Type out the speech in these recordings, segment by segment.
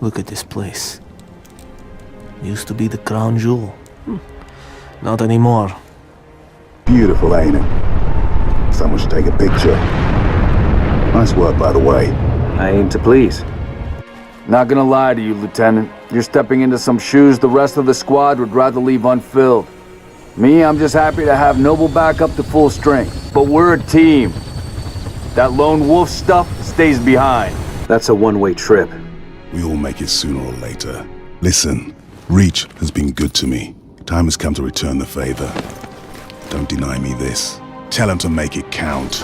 Look at this place. Used to be the crown jewel. Not anymore. Beautiful, ain't it? Someone should take a picture. Nice work, by the way. I aim to please. Not gonna lie to you, Lieutenant. You're stepping into some shoes the rest of the squad would rather leave unfilled. Me, I'm just happy to have Noble back up to full strength. But we're a team. That lone wolf stuff stays behind. That's a one-way trip. We all make it sooner or later. Listen, Reach has been good to me. Time has come to return the favor. Don't deny me this. Tell him to make it count.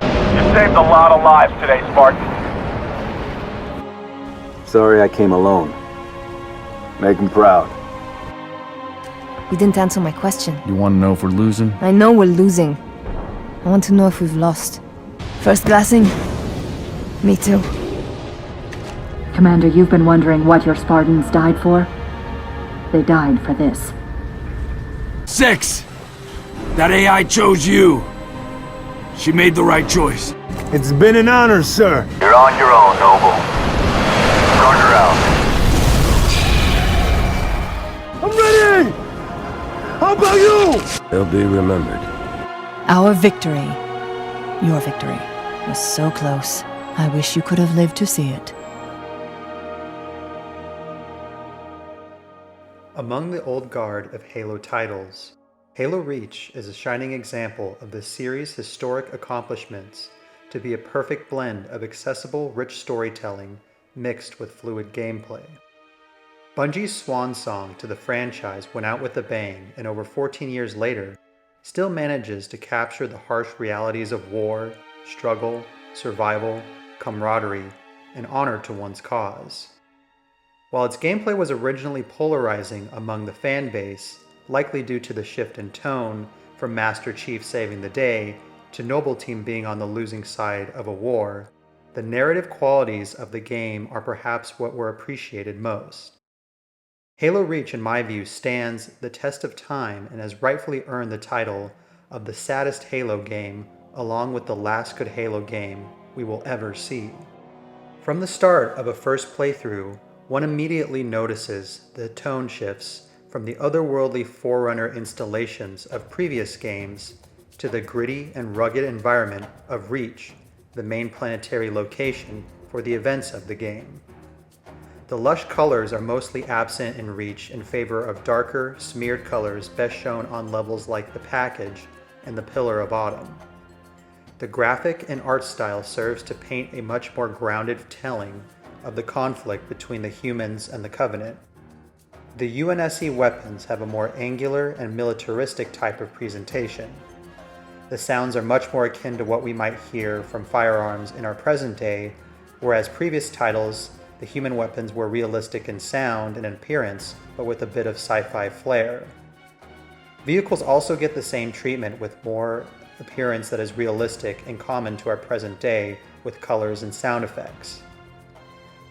You saved a lot of lives today, Spartan. Sorry I came alone. Make him proud. You didn't answer my question. You want to know if we're losing? I know we're losing. I want to know if we've lost. First glassing? Me too. Commander, you've been wondering what your Spartans died for? They died for this. 6! That AI chose you. She made the right choice. It's been an honor, sir. You're on your own, Noble. Carter out. I'm ready! How about you? They'll be remembered. Our victory, your victory, was so close. I wish you could have lived to see it. Among the old guard of Halo titles, Halo Reach is a shining example of the series' historic accomplishments to be a perfect blend of accessible, rich storytelling mixed with fluid gameplay. Bungie's swan song to the franchise went out with a bang, and over 14 years later, still manages to capture the harsh realities of war, struggle, survival, camaraderie, and honor to one's cause. While its gameplay was originally polarizing among the fan base, likely due to the shift in tone from Master Chief saving the day to Noble Team being on the losing side of a war, the narrative qualities of the game are perhaps what were appreciated most. Halo Reach, in my view, stands the test of time and has rightfully earned the title of the saddest Halo game, along with the last good Halo game we will ever see. From the start of a first playthrough, one immediately notices the tone shifts from the otherworldly Forerunner installations of previous games to the gritty and rugged environment of Reach, the main planetary location for the events of the game. The lush colors are mostly absent in Reach in favor of darker, smeared colors best shown on levels like the Package and the Pillar of Autumn. The graphic and art style serves to paint a much more grounded telling of the conflict between the humans and the Covenant. The UNSC weapons have a more angular and militaristic type of presentation. The sounds are much more akin to what we might hear from firearms in our present day, whereas previous titles, the human weapons were realistic in sound and appearance, but with a bit of sci-fi flair. Vehicles also get the same treatment with more appearance that is realistic and common to our present day with colors and sound effects.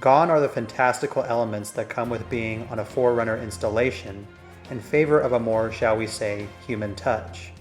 Gone are the fantastical elements that come with being on a Forerunner installation in favor of a more, shall we say, human touch.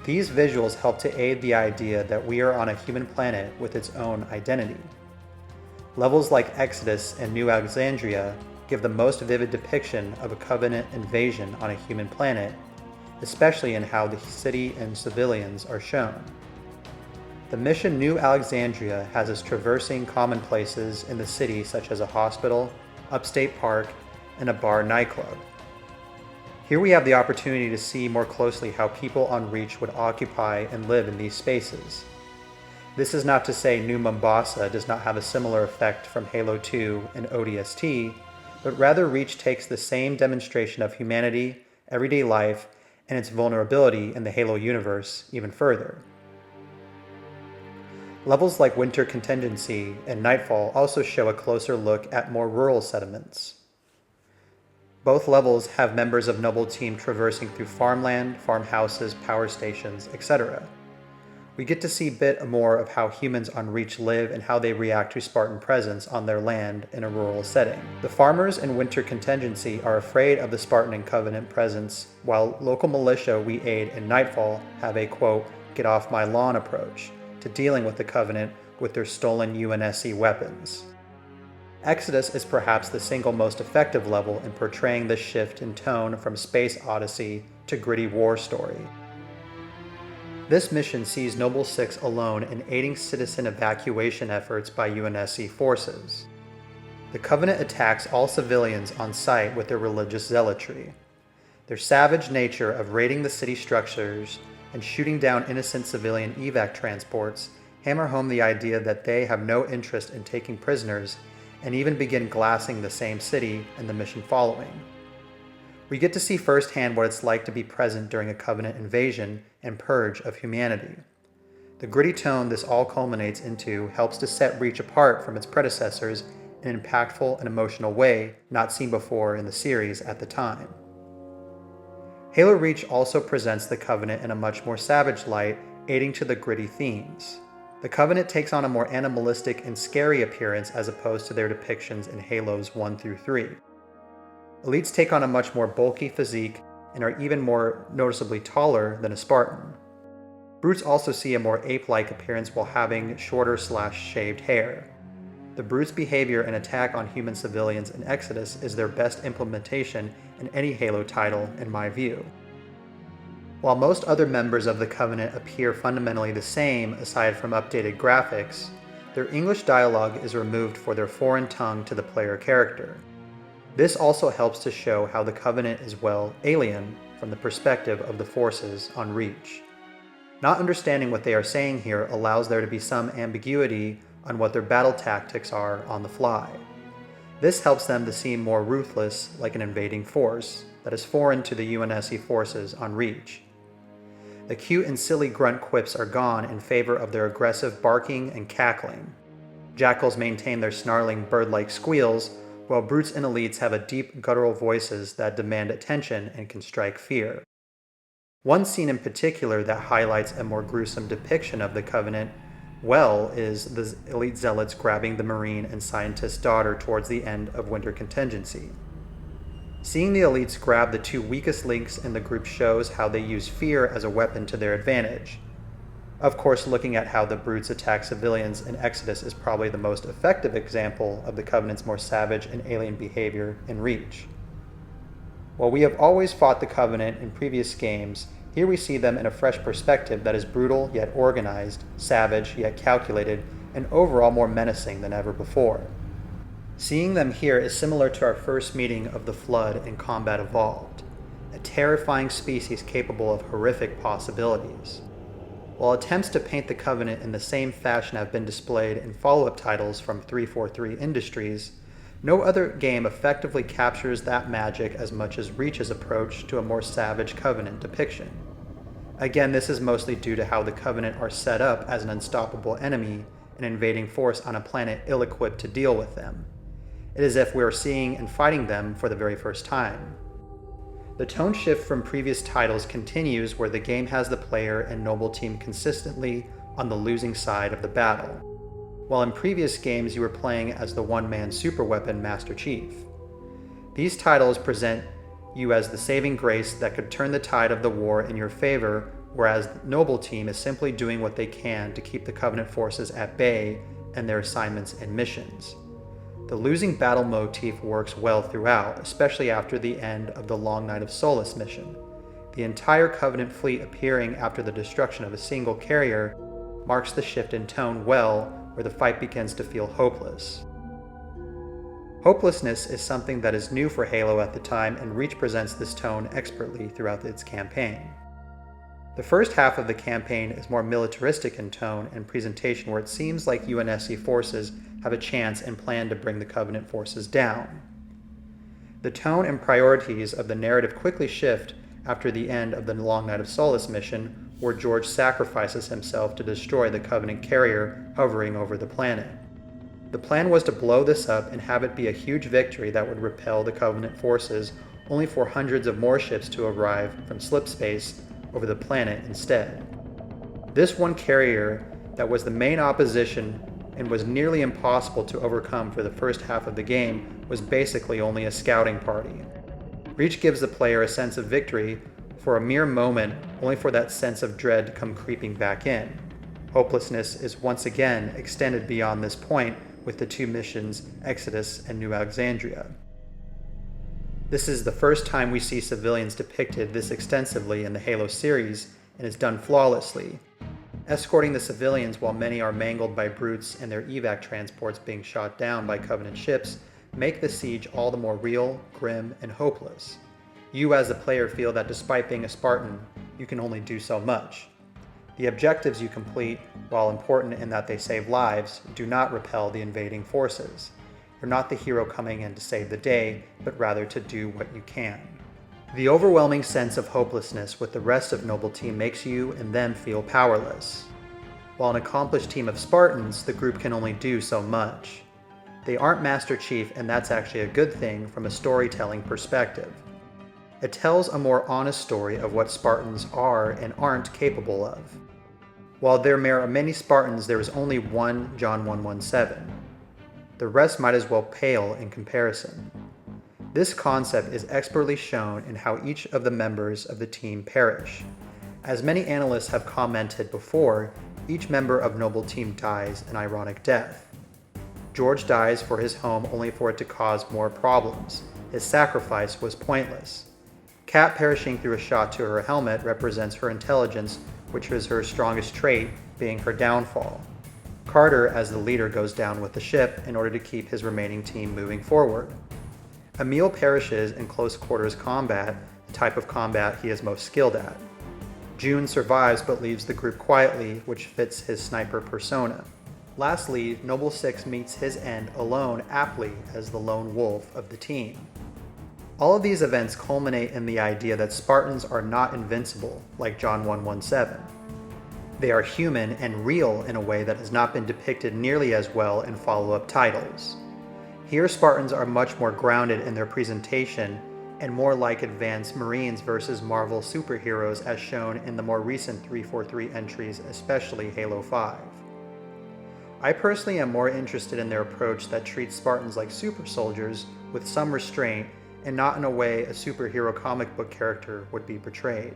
These visuals help to aid the idea that we are on a human planet with its own identity. Levels like Exodus and New Alexandria give the most vivid depiction of a Covenant invasion on a human planet, especially in how the city and civilians are shown. The mission New Alexandria has us traversing commonplaces in the city such as a hospital, upstate park, and a bar nightclub. Here we have the opportunity to see more closely how people on Reach would occupy and live in these spaces. This is not to say New Mombasa does not have a similar effect from Halo 2 and ODST, but rather Reach takes the same demonstration of humanity, everyday life, and its vulnerability in the Halo universe even further. Levels like Winter Contingency and Nightfall also show a closer look at more rural settlements. Both levels have members of Noble Team traversing through farmland, farmhouses, power stations, etc. We get to see a bit more of how humans on Reach live and how they react to Spartan presence on their land in a rural setting. The farmers in Winter Contingency are afraid of the Spartan and Covenant presence, while local militia we aid in Nightfall have a, quote, get off my lawn approach to dealing with the Covenant with their stolen UNSC weapons. Exodus is perhaps the single most effective level in portraying this shift in tone from space odyssey to gritty war story. This mission sees Noble 6 alone in aiding citizen evacuation efforts by UNSC forces. The Covenant attacks all civilians on sight with their religious zealotry. Their savage nature of raiding the city structures and shooting down innocent civilian evac transports hammer home the idea that they have no interest in taking prisoners and even begin glassing the same city and the mission following. We get to see firsthand what it's like to be present during a Covenant invasion and purge of humanity. The gritty tone this all culminates into helps to set Reach apart from its predecessors in an impactful and emotional way not seen before in the series at the time. Halo Reach also presents the Covenant in a much more savage light, aiding to the gritty themes. The Covenant takes on a more animalistic and scary appearance as opposed to their depictions in Halos 1 through 3. Elites take on a much more bulky physique and are even more noticeably taller than a Spartan. Brutes also see a more ape-like appearance while having shorter/shaved hair. The Brutes' behavior and attack on human civilians in Exodus is their best implementation in any Halo title, in my view. While most other members of the Covenant appear fundamentally the same aside from updated graphics, their English dialogue is removed for their foreign tongue to the player character. This also helps to show how the Covenant is, well, alien from the perspective of the forces on Reach. Not understanding what they are saying here allows there to be some ambiguity on what their battle tactics are on the fly. This helps them to seem more ruthless, like an invading force that is foreign to the UNSC forces on Reach. The cute and silly grunt quips are gone in favor of their aggressive barking and cackling. Jackals maintain their snarling bird-like squeals, while Brutes and Elites have a deep guttural voices that demand attention and can strike fear. One scene in particular that highlights a more gruesome depiction of the Covenant well is the Elite Zealots grabbing the Marine and scientist's daughter towards the end of Winter Contingency. Seeing the Elites grab the two weakest links in the group shows how they use fear as a weapon to their advantage. Of course, looking at how the Brutes attack civilians in Exodus is probably the most effective example of the Covenant's more savage and alien behavior in Reach. While we have always fought the Covenant in previous games, here we see them in a fresh perspective that is brutal yet organized, savage yet calculated, and overall more menacing than ever before. Seeing them here is similar to our first meeting of the Flood in Combat Evolved, a terrifying species capable of horrific possibilities. While attempts to paint the Covenant in the same fashion have been displayed in follow-up titles from 343 Industries, no other game effectively captures that magic as much as Reach's approach to a more savage Covenant depiction. Again, this is mostly due to how the Covenant are set up as an unstoppable enemy, an invading force on a planet ill-equipped to deal with them. It is as if we are seeing and fighting them for the very first time. The tone shift from previous titles continues where the game has the player and Noble team consistently on the losing side of the battle, while in previous games you were playing as the one-man superweapon Master Chief. These titles present you as the saving grace that could turn the tide of the war in your favor, whereas the Noble team is simply doing what they can to keep the Covenant forces at bay and their assignments and missions. The losing battle motif works well throughout, especially after the end of the Long Night of Solace mission. The entire Covenant fleet appearing after the destruction of a single carrier marks the shift in tone well, where the fight begins to feel hopeless. Hopelessness is something that is new for Halo at the time, and Reach presents this tone expertly throughout its campaign. The first half of the campaign is more militaristic in tone and presentation, where it seems like UNSC forces have a chance and plan to bring the Covenant forces down. The tone and priorities of the narrative quickly shift after the end of the Long Night of Solace mission, where George sacrifices himself to destroy the Covenant carrier hovering over the planet. The plan was to blow this up and have it be a huge victory that would repel the Covenant forces, only for hundreds of more ships to arrive from slipspace over the planet instead. This one carrier that was the main opposition and was nearly impossible to overcome for the first half of the game was basically only a scouting party. Reach gives the player a sense of victory for a mere moment, only for that sense of dread to come creeping back in. Hopelessness is once again extended beyond this point with the two missions Exodus and New Alexandria. This is the first time we see civilians depicted this extensively in the Halo series, and is done flawlessly. Escorting the civilians while many are mangled by brutes and their evac transports being shot down by Covenant ships make the siege all the more real, grim, and hopeless. You as the player feel that despite being a Spartan, you can only do so much. The objectives you complete, while important in that they save lives, do not repel the invading forces. You're not the hero coming in to save the day, but rather to do what you can. The overwhelming sense of hopelessness with the rest of Noble Team makes you and them feel powerless. While an accomplished team of Spartans, the group can only do so much. They aren't Master Chief, and that's actually a good thing from a storytelling perspective. It tells a more honest story of what Spartans are and aren't capable of. While there are many Spartans, there is only one John 117. The rest might as well pale in comparison. This concept is expertly shown in how each of the members of the team perish. As many analysts have commented before, each member of Noble Team dies an ironic death. George dies for his home only for it to cause more problems. His sacrifice was pointless. Kat perishing through a shot to her helmet represents her intelligence, which was her strongest trait, being her downfall. Carter, as the leader, goes down with the ship in order to keep his remaining team moving forward. Emil perishes in close quarters combat, the type of combat he is most skilled at. June survives but leaves the group quietly, which fits his sniper persona. Lastly, Noble Six meets his end alone aptly as the lone wolf of the team. All of these events culminate in the idea that Spartans are not invincible, like John 117. They are human and real in a way that has not been depicted nearly as well in follow-up titles. Here, Spartans are much more grounded in their presentation and more like advanced Marines versus Marvel superheroes as shown in the more recent 343 entries, especially Halo 5. I personally am more interested in their approach that treats Spartans like super soldiers with some restraint and not in a way a superhero comic book character would be portrayed.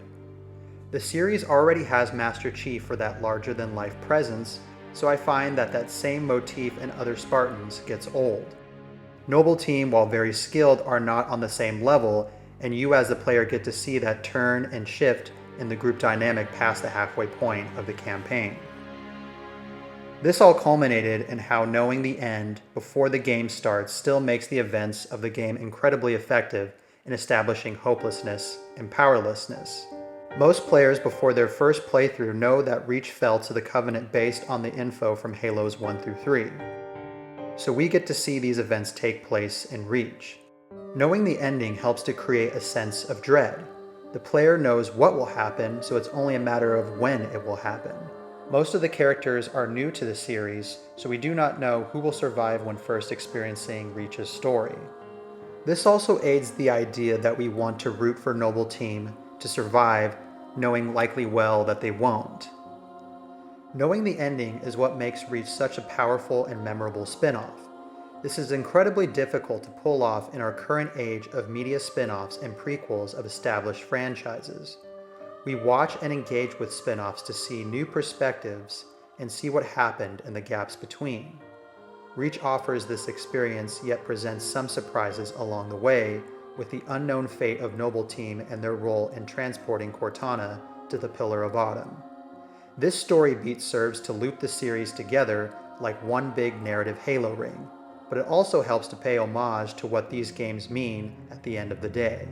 The series already has Master Chief for that larger-than-life presence, so I find that that same motif in other Spartans gets old. Noble Team, while very skilled, are not on the same level, and you as the player get to see that turn and shift in the group dynamic past the halfway point of the campaign. This all culminated in how knowing the end before the game starts still makes the events of the game incredibly effective in establishing hopelessness and powerlessness. Most players before their first playthrough know that Reach fell to the Covenant based on the info from Halos 1 through 3. So we get to see these events take place in Reach. Knowing the ending helps to create a sense of dread. The player knows what will happen, so it's only a matter of when it will happen. Most of the characters are new to the series, so we do not know who will survive when first experiencing Reach's story. This also aids the idea that we want to root for Noble Team to survive, knowing likely well that they won't. Knowing the ending is what makes Reach such a powerful and memorable spin-off. This is incredibly difficult to pull off in our current age of media spin-offs and prequels of established franchises. We watch and engage with spin-offs to see new perspectives and see what happened in the gaps between. Reach offers this experience yet presents some surprises along the way, with the unknown fate of Noble Team and their role in transporting Cortana to the Pillar of Autumn. This story beat serves to loop the series together like one big narrative Halo ring, but it also helps to pay homage to what these games mean at the end of the day.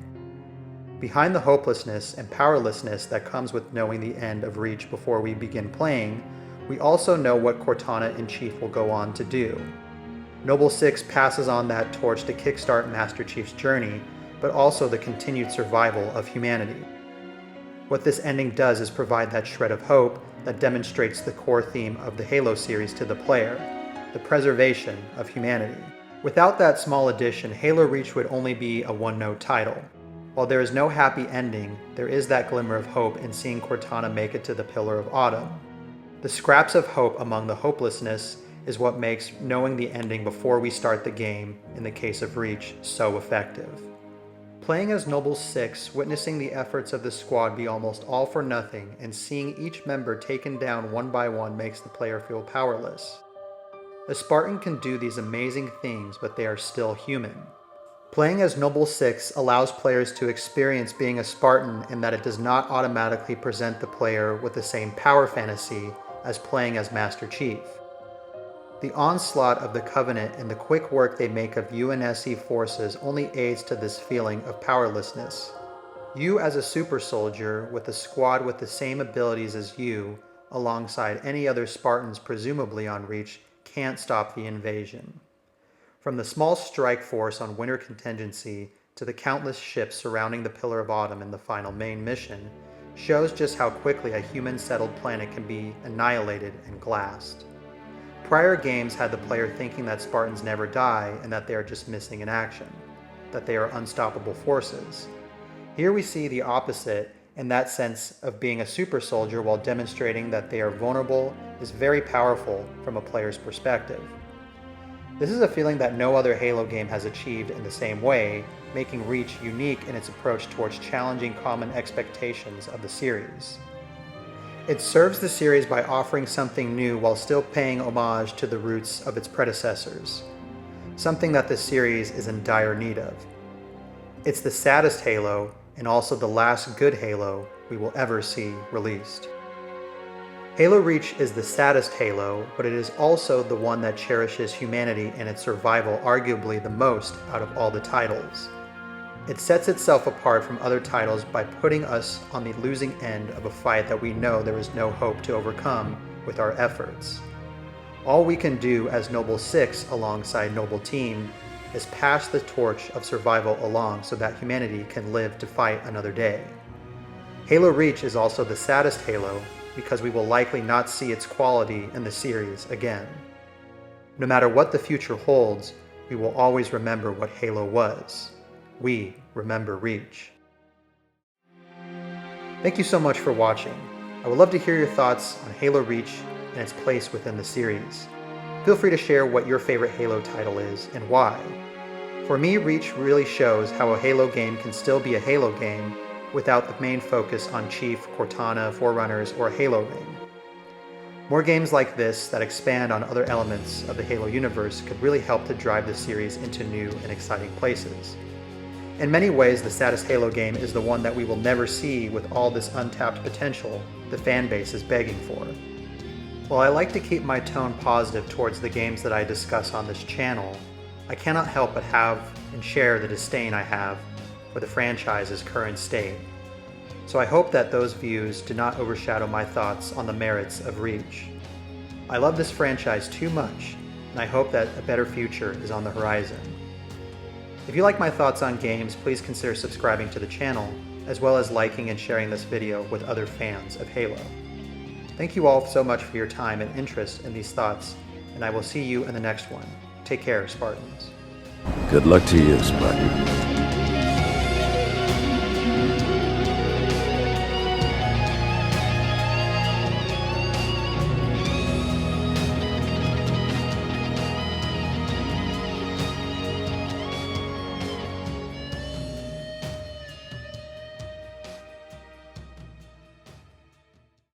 Behind the hopelessness and powerlessness that comes with knowing the end of Reach before we begin playing, we also know what Cortana in Chief will go on to do. Noble Six passes on that torch to kickstart Master Chief's journey, but also the continued survival of humanity. What this ending does is provide that shred of hope that demonstrates the core theme of the Halo series to the player, the preservation of humanity. Without that small addition, Halo Reach would only be a one-note title. While there is no happy ending, there is that glimmer of hope in seeing Cortana make it to the Pillar of Autumn. The scraps of hope among the hopelessness is what makes knowing the ending before we start the game, in the case of Reach, so effective. playing as Noble 6, witnessing the efforts of the squad be almost all for nothing and seeing each member taken down one by one makes the player feel powerless. A Spartan can do these amazing things, but they are still human. Playing as Noble 6 allows players to experience being a Spartan in that it does not automatically present the player with the same power fantasy as playing as Master Chief. The onslaught of the Covenant and the quick work they make of UNSC forces only aids to this feeling of powerlessness. You as a super soldier with a squad with the same abilities as you, alongside any other Spartans presumably on Reach, can't stop the invasion. From the small strike force on Winter Contingency to the countless ships surrounding the Pillar of Autumn in the final main mission, shows just how quickly a human-settled planet can be annihilated and glassed. Prior games had the player thinking that Spartans never die and that they are just missing in action, that they are unstoppable forces. Here we see the opposite, and that sense of being a super soldier while demonstrating that they are vulnerable is very powerful from a player's perspective. This is a feeling that no other Halo game has achieved in the same way, making Reach unique in its approach towards challenging common expectations of the series. It serves the series by offering something new while still paying homage to the roots of its predecessors, something that the series is in dire need of. It's the saddest Halo, and also the last good Halo we will ever see released. Halo Reach is the saddest Halo, but it is also the one that cherishes humanity and its survival arguably the most out of all the titles. It sets itself apart from other titles by putting us on the losing end of a fight that we know there is no hope to overcome with our efforts. All we can do as Noble 6 alongside Noble Team is pass the torch of survival along so that humanity can live to fight another day. Halo Reach is also the saddest Halo because we will likely not see its quality in the series again. No matter what the future holds, we will always remember what Halo was. We remember Reach. Thank you so much for watching. I would love to hear your thoughts on Halo Reach and its place within the series. Feel free to share what your favorite Halo title is and why. For me, Reach really shows how a Halo game can still be a Halo game without the main focus on Chief, Cortana, Forerunners, or a Halo ring. More games like this that expand on other elements of the Halo universe could really help to drive the series into new and exciting places. In many ways, the saddest Halo game is the one that we will never see with all this untapped potential the fanbase is begging for. While I like to keep my tone positive towards the games that I discuss on this channel, I cannot help but have and share the disdain I have for the franchise's current state. So I hope that those views do not overshadow my thoughts on the merits of Reach. I love this franchise too much, and I hope that a better future is on the horizon. If you like my thoughts on games, please consider subscribing to the channel, as well as liking and sharing this video with other fans of Halo. Thank you all so much for your time and interest in these thoughts, and I will see you in the next one. Take care, Spartans. Good luck to you, Spartan.